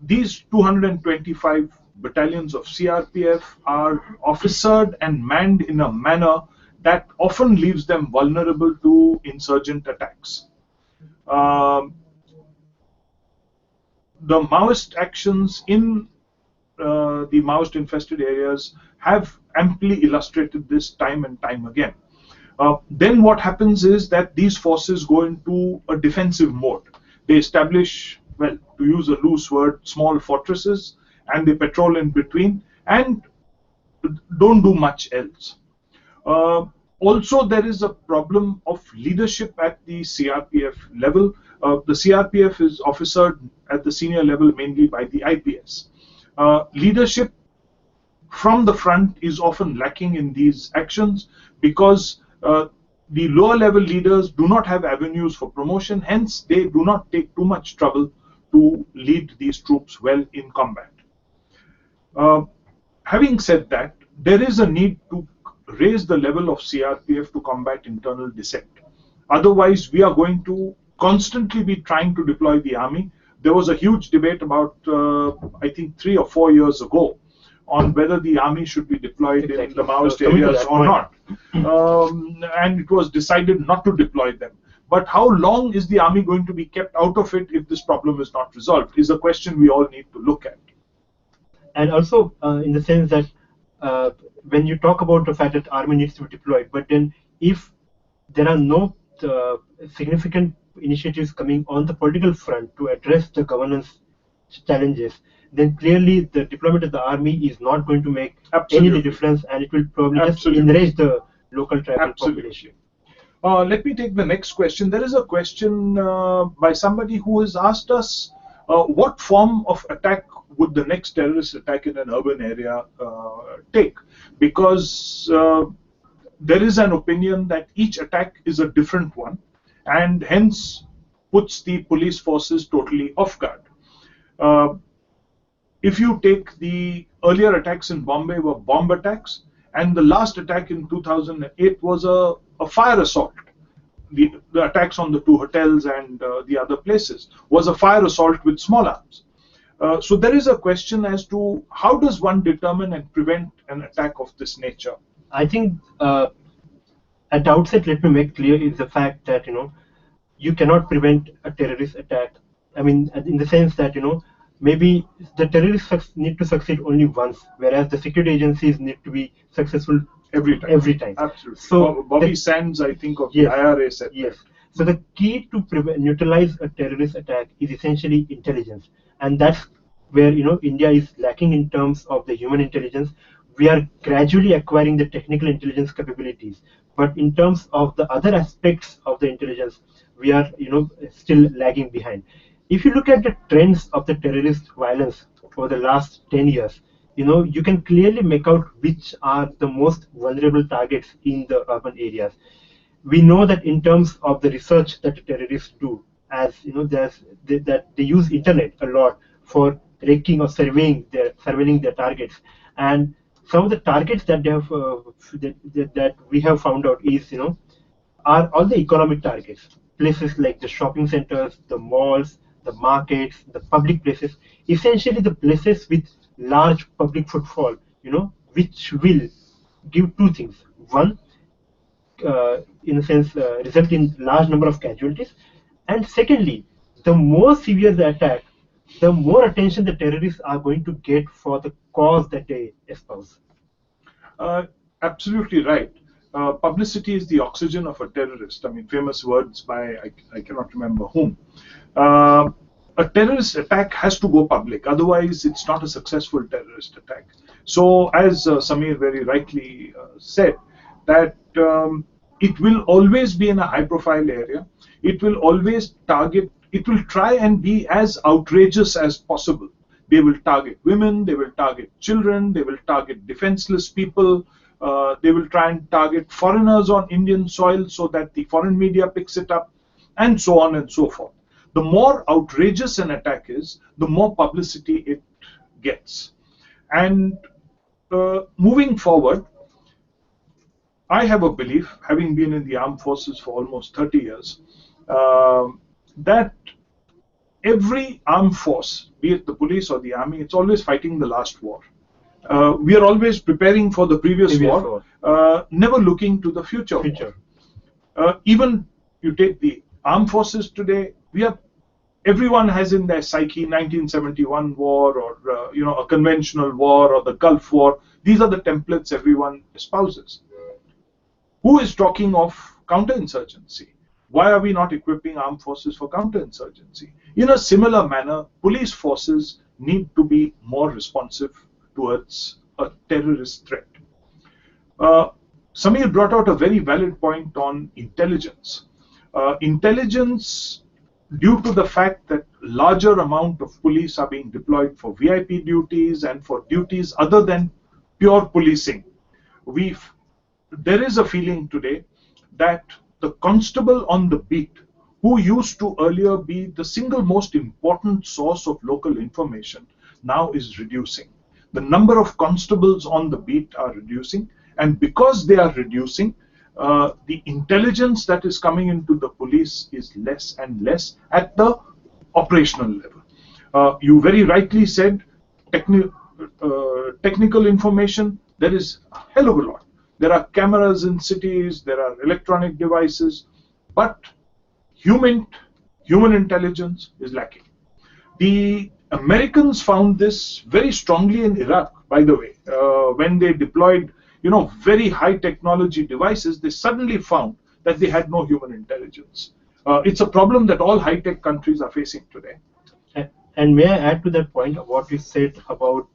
These 225 battalions of CRPF are officered and manned in a manner that often leaves them vulnerable to insurgent attacks. The Maoist actions in the Maoist infested areas have amply illustrated this time and time again. Then what happens is that these forces go into a defensive mode. They establish, well, to use a loose word, small fortresses, and they patrol in between and don't do much else. Also, there is a problem of leadership at the CRPF level. The CRPF is officered at the senior level mainly by the IPS. Leadership from the front is often lacking in these actions because the lower level leaders do not have avenues for promotion, hence they do not take too much trouble to lead these troops well in combat. Having said that, there is a need to raise the level of CRPF to combat internal dissent. Otherwise, we are going to constantly be trying to deploy the army. There was a huge debate about, I think, 3 or 4 years ago on whether the army should be deployed in the Maoist areas or not. And it was decided not to deploy them. But how long is the army going to be kept out of it if this problem is not resolved is a question we all need to look at. And also, in the sense that when you talk about the fact that army needs to be deployed, but then if there are no significant initiatives coming on the political front to address the governance challenges, then clearly the deployment of the army is not going to make any difference, and it will probably just enrage the local tribal population. Let me take the next question. There is a question by somebody who has asked us what form of attack would the next terrorist attack in an urban area take? Because there is an opinion that each attack is a different one and hence puts the police forces totally off guard. If you take the earlier attacks in Bombay were bomb attacks, and the last attack in 2008 was a fire assault. The attacks on the 2 hotels and the other places was a fire assault with small arms. So there is a question as to how does one determine and prevent an attack of this nature? I think at the outset, let me make clear is the fact that you cannot prevent a terrorist attack. I mean, in the sense that maybe the terrorists need to succeed only once, whereas the security agencies need to be successful every time. Absolutely. So Bobby Sands, I think, of the IRA said. Yes. So the key to neutralize a terrorist attack is essentially intelligence, and that's where India is lacking in terms of the human intelligence. We are gradually acquiring the technical intelligence capabilities, but in terms of the other aspects of the intelligence, we are still lagging behind. If you look at the trends of the terrorist violence over the last 10 years, you can clearly make out which are the most vulnerable targets in the urban areas. We know that in terms of the research that the terrorists do, as that they use internet a lot for tracking or surveilling their targets, and some of the targets that they have that we have found out is are all the economic targets, places like the shopping centers, the malls, the markets, the public places, essentially the places with large public footfall, which will give 2 things. One, in a sense, result in large number of casualties. And secondly, the more severe the attack, the more attention the terrorists are going to get for the cause that they espouse. Uh, Absolutely right. Publicity is the oxygen of a terrorist. I mean, famous words by I cannot remember whom. Uh, a terrorist attack has to go public, otherwise, it's not a successful terrorist attack. So, as Samir very rightly said, that it will always be in a high profile area. It will always target, it will try and be as outrageous as possible. They will target women, they will target children, they will target defenseless people, they will try and target foreigners on Indian soil so that the foreign media picks it up, and so on and so forth. The more outrageous an attack is, the more publicity it gets. And moving forward, I have a belief, having been in the armed forces for almost 30 years, that every armed force, be it the police or the army, it's always fighting the last war. We are always preparing for the previous war, never looking to the future. Even you take the armed forces today, everyone has in their psyche 1971 war, or a conventional war, or the Gulf War. These are the templates everyone espouses. Who is talking of counterinsurgency? Why are we not equipping armed forces for counterinsurgency? In a similar manner, police forces need to be more responsive towards a terrorist threat. Samir brought out a very valid point on intelligence. Intelligence, due to the fact that larger amount of police are being deployed for VIP duties and for duties other than pure policing, there is a feeling today that the constable on the beat, who used to earlier be the single most important source of local information, now is reducing. The number of constables on the beat are reducing, and because they are reducing, the intelligence that is coming into the police is less and less at the operational level. You very rightly said, technical information, there is a hell of a lot. There are cameras in cities, there are electronic devices, but human intelligence is lacking. The Americans found this very strongly in Iraq, by the way. When they deployed, very high technology devices, they suddenly found that they had no human intelligence. It's a problem that all high-tech countries are facing today. And may I add to that point of what you said about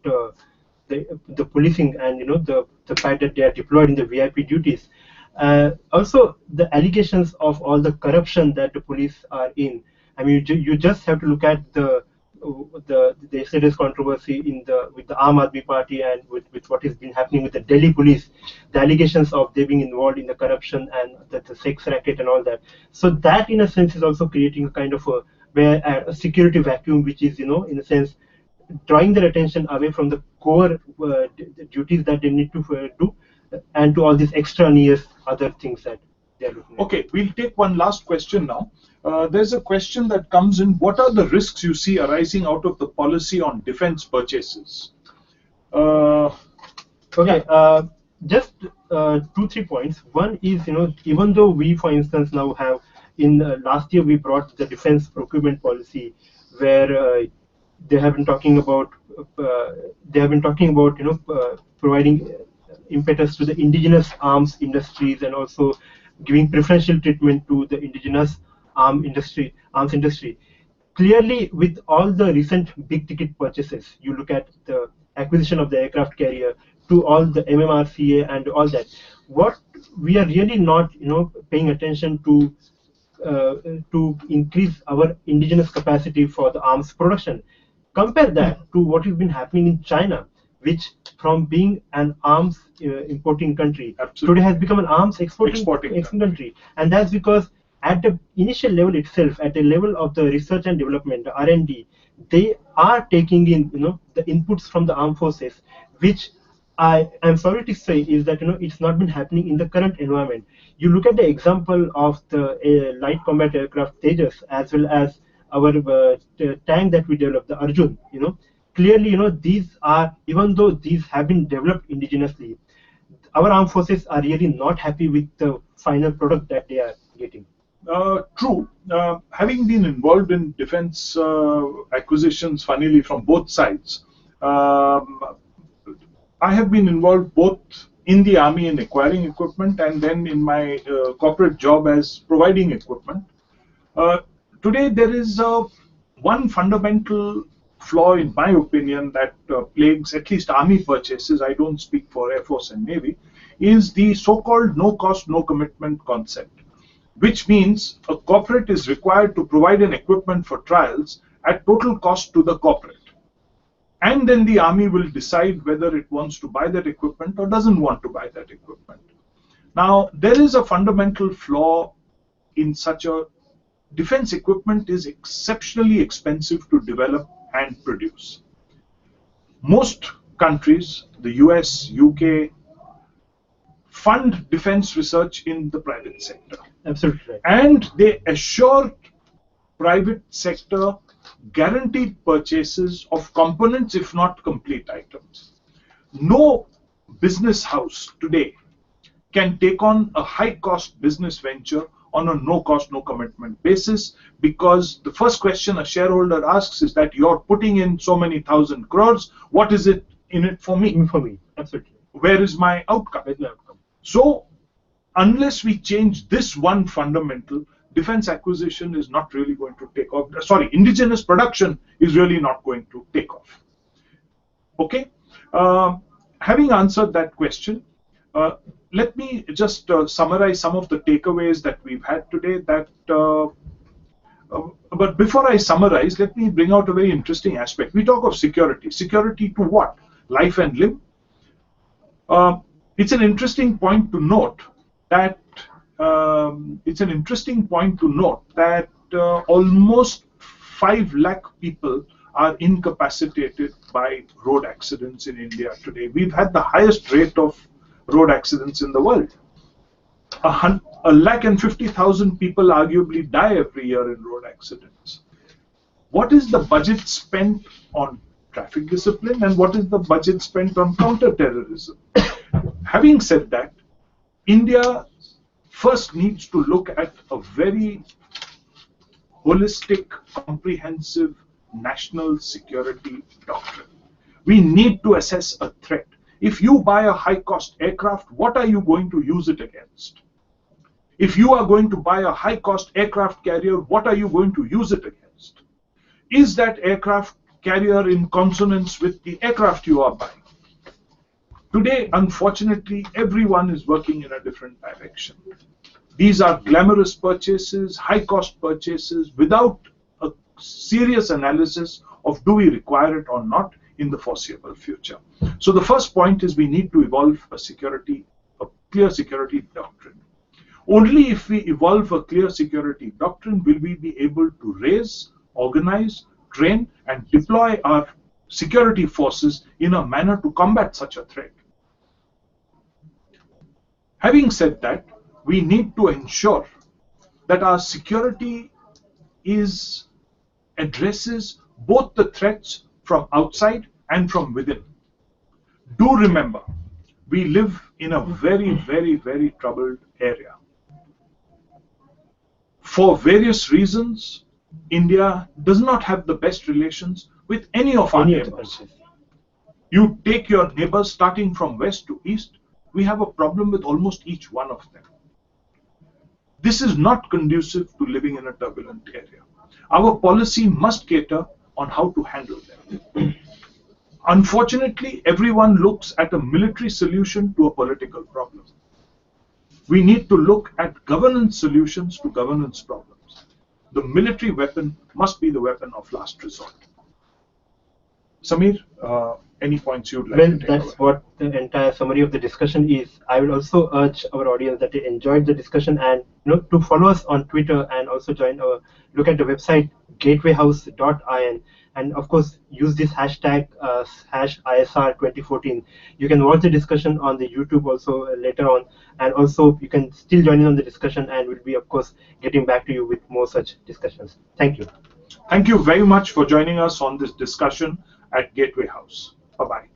the policing and the fact that they are deployed in the VIP duties. Also, the allegations of all the corruption that the police are in. I mean, you just have to look at the yesterday's controversy with the Aam Aadmi Party, and with what has been happening with the Delhi police, the allegations of they being involved in the corruption and the sex racket and all that. So that, in a sense, is also creating a kind of a security vacuum, which is, in a sense, drawing their attention away from the core duties that they need to do, and to all these extraneous other things that they are looking at. Okay, we'll take one last question now. There's a question that comes in. What are the risks you see arising out of the policy on defense purchases? Okay, just 2-3 points. One is, even though we, for instance, now have, in last year we brought the defense procurement policy, where they have been talking about providing impetus to the indigenous arms industries, and also giving preferential treatment to the indigenous arms industry. Clearly, with all the recent big ticket purchases, you look at the acquisition of the aircraft carrier, to all the MMRCA and all that, what we are really not paying attention to increase our indigenous capacity for the arms production. Compare that to what has been happening in China, which from being an arms importing country, today has become an arms exporting country. And that's because at the initial level itself, at the level of the research and development, the R&D, they are taking in the inputs from the armed forces, which I am sorry to say is that it's not been happening in the current environment. You look at the example of the light combat aircraft Tejas, as well as our tank that we developed, the Arjun. Clearly, these are, even though these have been developed indigenously, our armed forces are really not happy with the final product that they are getting. True. Having been involved in defense acquisitions, funnily from both sides, I have been involved both in the army in acquiring equipment and then in my corporate job as providing equipment. Today, there is one fundamental flaw, in my opinion, that plagues at least army purchases. I don't speak for Air Force and Navy, is the so-called no cost, no commitment concept, which means a corporate is required to provide an equipment for trials at total cost to the corporate. And then the army will decide whether it wants to buy that equipment or doesn't want to buy that equipment. Now, there is a fundamental flaw in such a defense equipment is exceptionally expensive to develop and produce. Most countries, the US, UK, fund defense research in the private sector. Absolutely right. And they assure private sector guaranteed purchases of components, if not complete items. No business house today can take on a high-cost business venture on a no-cost, no-commitment basis, because the first question a shareholder asks is that you're putting in so many thousand crores, what is it in it for me? For me, absolutely. Where is my outcome? Where's the outcome? So, unless we change this one fundamental, defense acquisition is not really going to take off. Sorry, indigenous production is really not going to take off. Okay? Having answered that question, let me just summarize some of the takeaways that we've had today. But before I summarize, let me bring out a very interesting aspect. We talk of security. Security to what? Life and limb? It's an interesting point to note that almost 5 lakh people are incapacitated by road accidents in India today. We've had the highest rate of road accidents in the world. 150,000 people arguably die every year in road accidents. What is the budget spent on traffic discipline and what is the budget spent on counter-terrorism? Having said that, India first needs to look at a very holistic, comprehensive national security doctrine. We need to assess a threat. If you buy a high-cost aircraft, what are you going to use it against? If you are going to buy a high-cost aircraft carrier, what are you going to use it against? Is that aircraft carrier in consonance with the aircraft you are buying? Today, unfortunately, everyone is working in a different direction. These are glamorous purchases, high-cost purchases, without a serious analysis of do we require it or not in the foreseeable future. So the first point is we need to evolve a clear security doctrine. Only if we evolve a clear security doctrine will we be able to raise, organize, train, and deploy our security forces in a manner to combat such a threat. Having said that, we need to ensure that our security addresses both the threats from outside and from within. Do remember, we live in a very, very, very troubled area. For various reasons, India does not have the best relations with any of our neighbors. You take your neighbors starting from west to east, we have a problem with almost each one of them. This is not conducive to living in a turbulent area. Our policy must cater on how to handle them. Unfortunately, everyone looks at a military solution to a political problem. We need to look at governance solutions to governance problems. The military weapon must be the weapon of last resort. Samir, any points you'd like to take that's away? what the entire summary of the discussion is. I will also urge our audience that they enjoyed the discussion and to follow us on Twitter and also look at the website gatewayhouse.in, and of course use this hashtag #ISR2014. You can watch the discussion on the YouTube also later on, and also you can still join in on the discussion, and we'll be of course getting back to you with more such discussions. Thank you. Thank you very much for joining us on this discussion at Gateway House. Bye-bye.